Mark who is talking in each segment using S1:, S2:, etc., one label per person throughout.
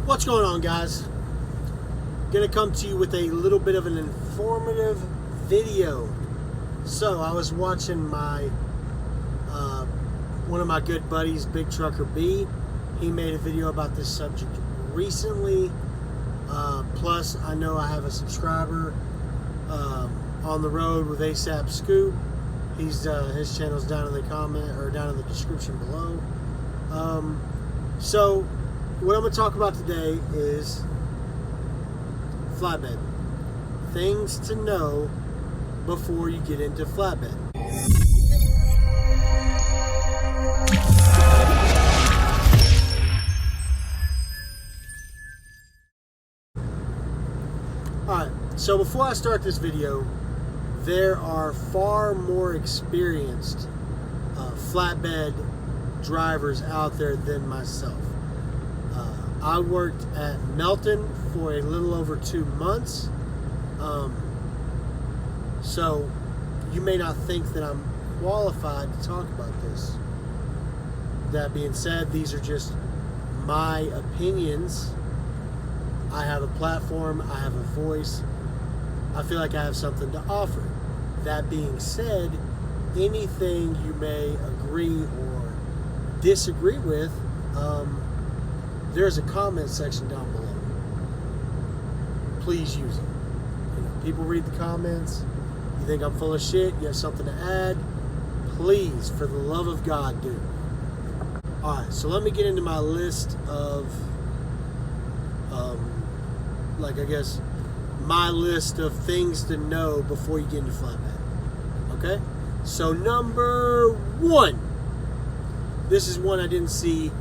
S1: What's going on, guys? Gonna come to you with a little bit of an informative video. So I was watching my one of my good buddies, Big Trucker B. He made a video about this subject recently. Plus, I know I have a subscriber on the road with ASAP Scoop. He's his channel's down in the comment or down in the description below. So what I'm going to talk about today is flatbed. Things to know before you get into flatbed. Alright, so before I start this video, there are far more experienced flatbed drivers out there than myself. I worked at Melton for a little over 2 months. So you may not think that I'm qualified to talk about this. That being said, these are just my opinions. I have a platform, I have a voice. I feel like I have something to offer. That being said, anything you may agree or disagree with, there's a comment section down below. Please use it. You know, people read the comments. You think I'm full of shit, you have something to add, please, for the love of God, do. Alright, so let me get into my list of I guess my list of things to know before you get into flatbed. Okay? So number 1. This is one I didn't see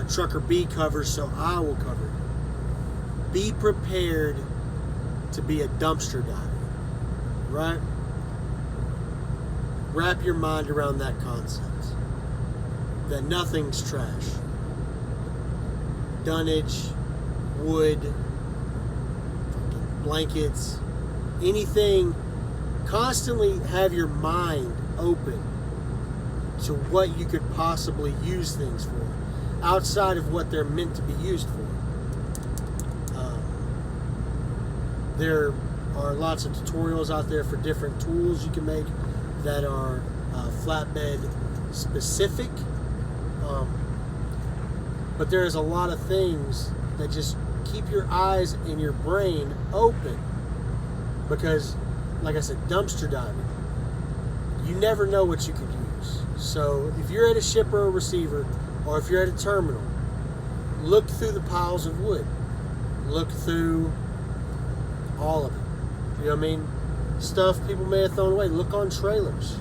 S1: Trucker B cover, so I will cover it. Be prepared to be a dumpster diver. Right? Wrap your mind around that concept. That nothing's trash. Dunnage, wood, blankets, anything. Constantly have your mind open to what you could possibly use things for outside of what they're meant to be used for. There are lots of tutorials out there for different tools you can make that are flatbed specific, but there's a lot of things that just keep your eyes and your brain open, because like I said, dumpster diving, you never know what you could use. So if you're at a shipper or receiver, or if you're at a terminal, look through the piles of wood, look through all of it. You know what I mean? Stuff people may have thrown away. Look on trailers.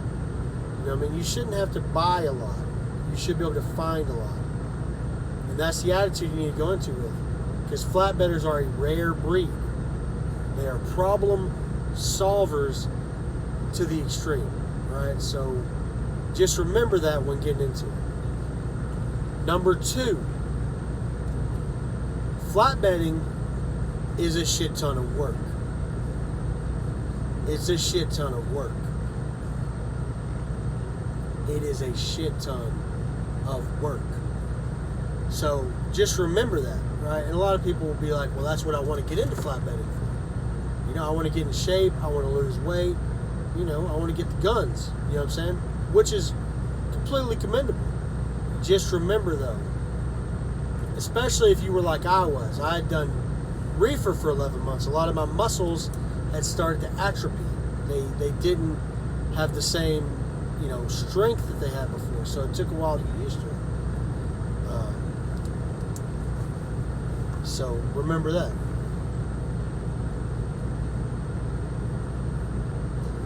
S1: You know what I mean? You shouldn't have to buy a lot. You should be able to find a lot. And that's the attitude you need to go into with. Because flatbedders are a rare breed. They are problem solvers to the extreme. Right? So just remember that when getting into it. Number 2. Flatbedding is a shit ton of work. It's a shit ton of work. It is a shit ton of work. So just remember that, right? And a lot of people will be like, well, that's what I want to get into flatbedding for. You know, I want to get in shape. I want to lose weight. You know, I want to get the guns. You know what I'm saying? Which is completely commendable. Just remember, though, especially if you were like I was. I had done reefer for 11 months. A lot of my muscles had started to atrophy. They didn't have the same, you know, strength that they had before. So it took a while to get used to it. So remember that.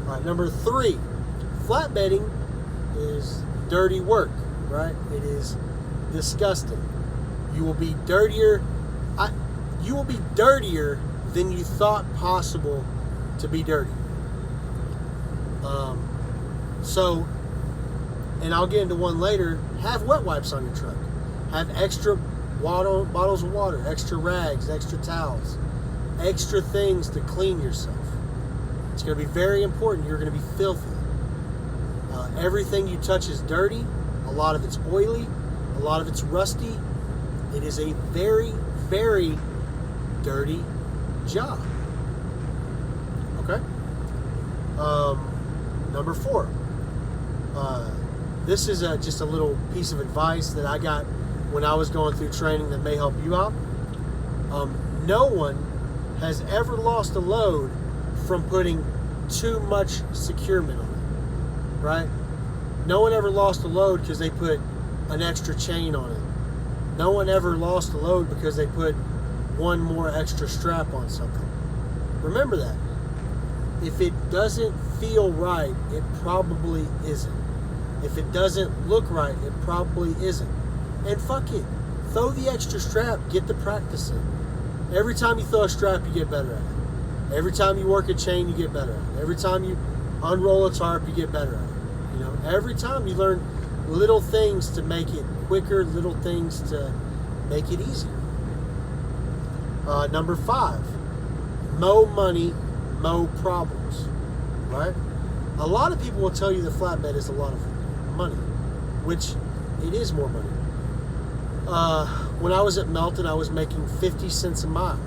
S1: All right, number 3. Flatbedding is dirty work, right? It is disgusting. You will be dirtier. You will be dirtier than you thought possible to be dirty. So, and I'll get into one later, have wet wipes on your truck. Have extra bottles of water, extra rags, extra towels, extra things to clean yourself. It's going to be very important. You're going to be filthy. Everything you touch is dirty. A lot of it's oily. A lot of it's rusty. It is a very, very dirty job. Okay? Number 4. This is just a little piece of advice that I got when I was going through training that may help you out. No one has ever lost a load from putting too much securement on it, right? No one ever lost a load because they put an extra chain on it. No one ever lost a load because they put one more extra strap on something. Remember that. If it doesn't feel right, it probably isn't. If it doesn't look right, it probably isn't. And fuck it. Throw the extra strap. Get the practice in. Every time you throw a strap, you get better at it. Every time you work a chain, you get better at it. Every time you unroll a tarp, you get better at it. You know, every time you learn little things to make it quicker, little things to make it easier. Number 5, mo money, mo problems, right? A lot of people will tell you the flatbed is a lot of money, which it is more money. When I was at Melton, I was making 50 cents a mile,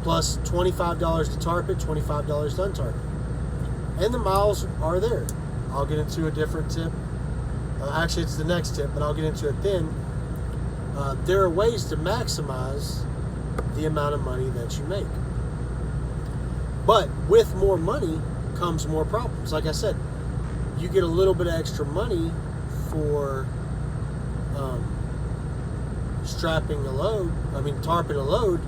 S1: plus $25 to tarp it, $25 to untarp it. And the miles are there. I'll get into a different tip. Actually, it's the next tip, but I'll get into it then. There are ways to maximize the amount of money that you make. But with more money comes more problems. Like I said, you get a little bit of extra money for tarping a load,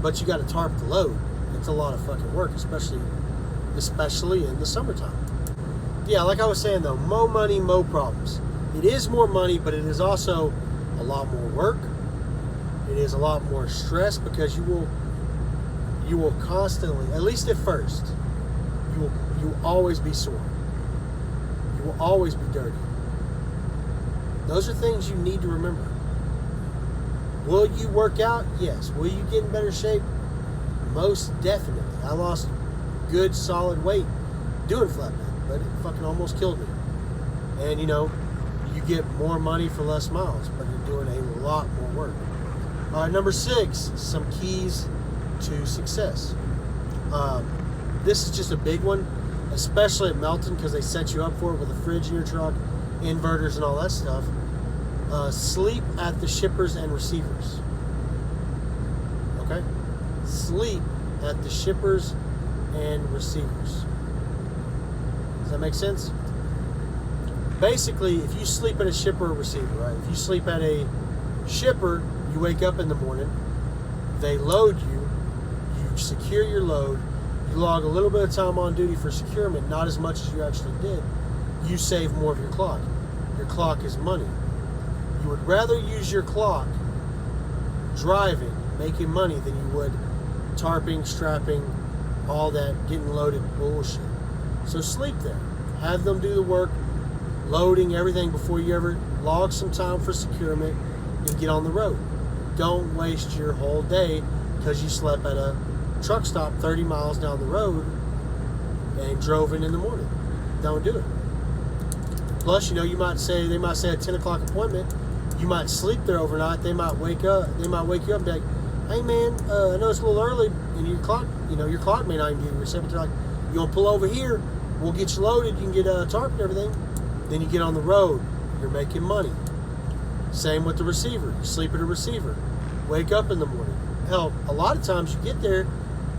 S1: but you got to tarp the load. It's a lot of fucking work, especially in the summertime. Yeah, like I was saying though, mo money, mo problems. It is more money, but it is also a lot more work. It is a lot more stress because you will constantly, at least at first, you will always be sore. You will always be dirty. Those are things you need to remember. Will you work out? Yes. Will you get in better shape? Most definitely. I lost good solid weight doing flatbed, but it fucking almost killed me. And you know, you get more money for less miles, but you're doing a lot more work. Number 6, some keys to success. This is just a big one, especially at Melton, because they set you up for it with a fridge in your truck, inverters and all that stuff. Sleep at the shippers and receivers. Okay? Sleep at the shippers and receivers. Does that make sense? Basically, if you sleep at a shipper or receiver, right? If you sleep at a shipper, you wake up in the morning, they load you, you secure your load, you log a little bit of time on duty for securement, not as much as you actually did, you save more of your clock. Your clock is money. You would rather use your clock driving, making money, than you would tarping, strapping, all that getting loaded bullshit. So sleep there. Have them do the work, loading everything before you ever log some time for securement and get on the road. Don't waste your whole day because you slept at a truck stop 30 miles down the road and drove in the morning. Don't do it. Plus, you know, they might say a 10 o'clock appointment. You might sleep there overnight. They might wake you up and be like, hey man, I know it's a little early and your clock may not even be receptive. They're like, you want to pull over here? We'll get you loaded. You can get a tarp and everything. Then you get on the road. You're making money. Same with the receiver. You sleep at a receiver. Wake up in the morning. Hell, a lot of times you get there,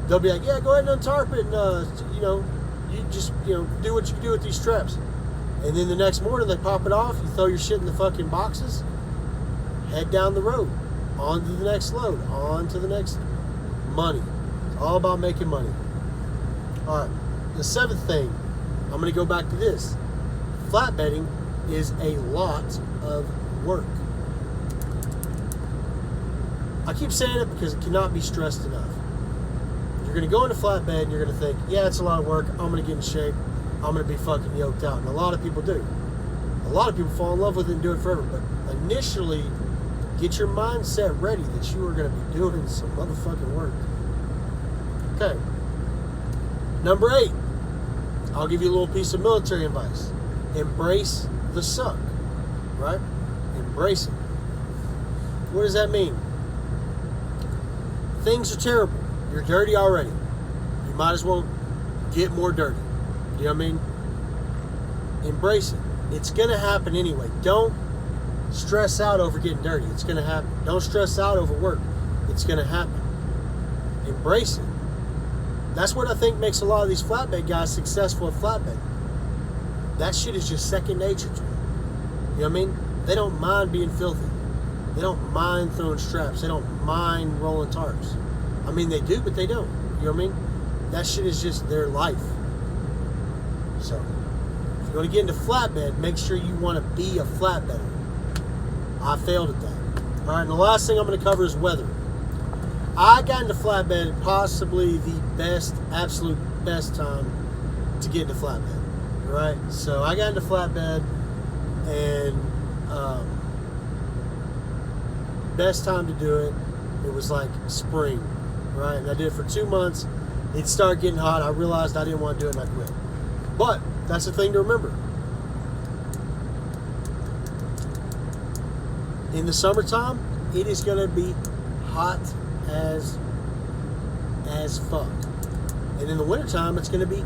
S1: they'll be like, yeah, go ahead and untarp it, and you just do what you do with these straps. And then the next morning they pop it off. You throw your shit in the fucking boxes. Head down the road. On to the next load. On to the next money. It's all about making money. All right. The 7th thing, I'm going to go back to this. Flatbedding is a lot of work. I keep saying it because it cannot be stressed enough. You're going to go into flatbed and you're going to think, yeah, it's a lot of work. I'm going to get in shape. I'm going to be fucking yoked out. And a lot of people do. A lot of people fall in love with it and do it forever. But initially, get your mindset ready that you are going to be doing some motherfucking work. Okay. Number 8. I'll give you a little piece of military advice. Embrace the suck. Right? Embrace it. What does that mean? things are terrible. You're dirty already. You might as well get more dirty. You know what I mean? Embrace it. It's going to happen anyway. Don't stress out over getting dirty. It's going to happen. Don't stress out over work. It's going to happen. Embrace it. That's what I think makes a lot of these flatbed guys successful at flatbed. That shit is just second nature to them. You know what I mean? They don't mind being filthy. They don't mind throwing straps. They don't mind rolling tarps. I mean, they do, but they don't. You know what I mean? That shit is just their life. So, if you're going to get into flatbed, make sure you want to be a flatbedder. I failed at that. All right, and the last thing I'm going to cover is weather. I got into flatbed at possibly the best, absolute best time to get into flatbed. Right? So, I got into flatbed, and best time to do it, it was like spring. Right? And I did it for 2 months. It started getting hot. I realized I didn't want to do it, and I quit. But that's the thing to remember. In the summertime, it is going to be hot as fuck. And in the wintertime, it's going to be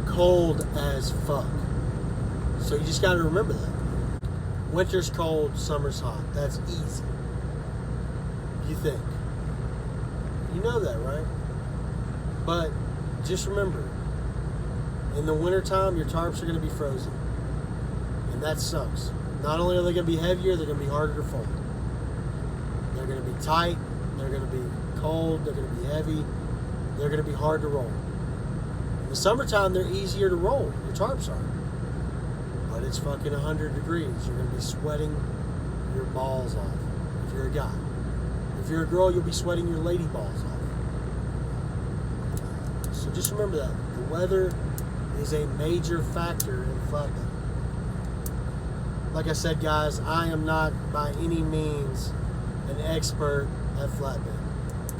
S1: cold as fuck. So you just got to remember that. Winter's cold, summer's hot. That's easy. You think. You know that, right? But just remember, in the wintertime, your tarps are going to be frozen. And that sucks. Not only are they going to be heavier, they're going to be harder to fold. They're going to be tight. They're going to be cold. They're going to be heavy. They're going to be hard to roll. In the summertime, they're easier to roll. Your tarps are. But it's fucking 100 degrees. You're going to be sweating your balls off if you're a guy. If you're a girl, you'll be sweating your lady balls off. So just remember that. The weather is a major factor in flatbed. Like I said, guys, I am not by any means an expert at flatbed.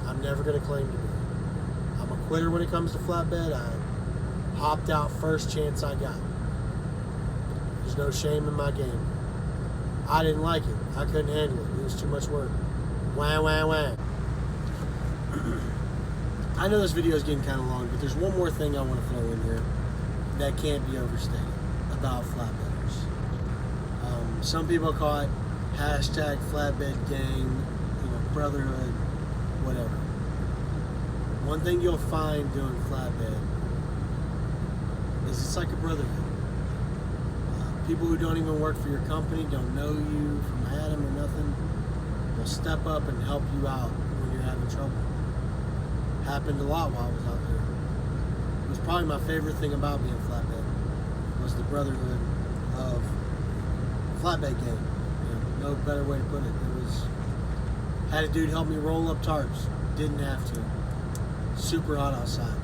S1: I'm never going to claim to be. I'm a quitter when it comes to flatbed. I hopped out first chance I got. There's no shame in my game. I didn't like it. I couldn't handle it. It was too much work. Wah, wah, wah. I know this video is getting kind of long, but there's one more thing I want to throw in here that can't be overstated about flatbedders. Some people call it hashtag flatbed gang, brotherhood, whatever. One thing you'll find doing flatbed is it's like a brotherhood. People who don't even work for your company, don't know you from Adam or nothing, will step up and help you out when you're having trouble. Happened a lot while I was out there. It was probably my favorite thing about being flatbed was the brotherhood of flatbed gang. No better way to put it. It was, had a dude help me roll up tarps. Didn't have to. Super hot outside.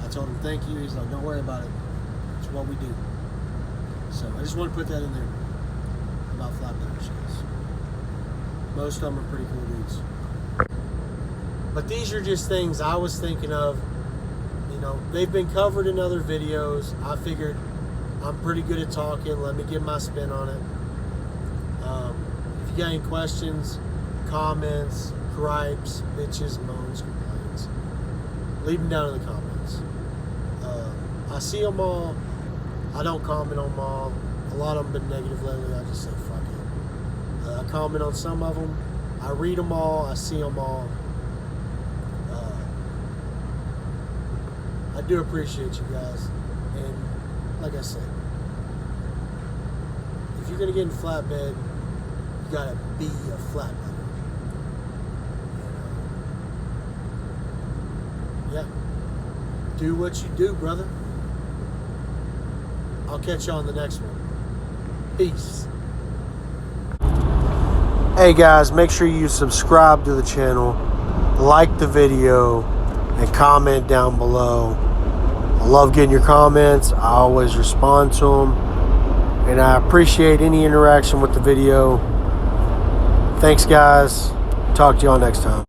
S1: I told him thank you. He's like, don't worry about it. It's what we do. So I just want to put that in there about flatbedders. Most of them are pretty cool dudes. But these are just things I was thinking of. They've been covered in other videos. I figured I'm pretty good at talking. Let me get my spin on it. If you got any questions, comments, gripes, bitches, moans, complaints, leave them down in the comments. I see them all. I don't comment on them all. A lot of them have been negative lately. I just say fuck it. I comment on some of them. I read them all. I see them all. I do appreciate you guys. And like I said, if you're going to get in flatbed, you got to be a flatbedder. Yeah. Do what you do, brother. I'll catch you on the next one. Peace. Hey guys, make sure you subscribe to the channel, like the video, and comment down below. I love getting your comments. I always respond to them. And I appreciate any interaction with the video. Thanks guys. Talk to y'all next time.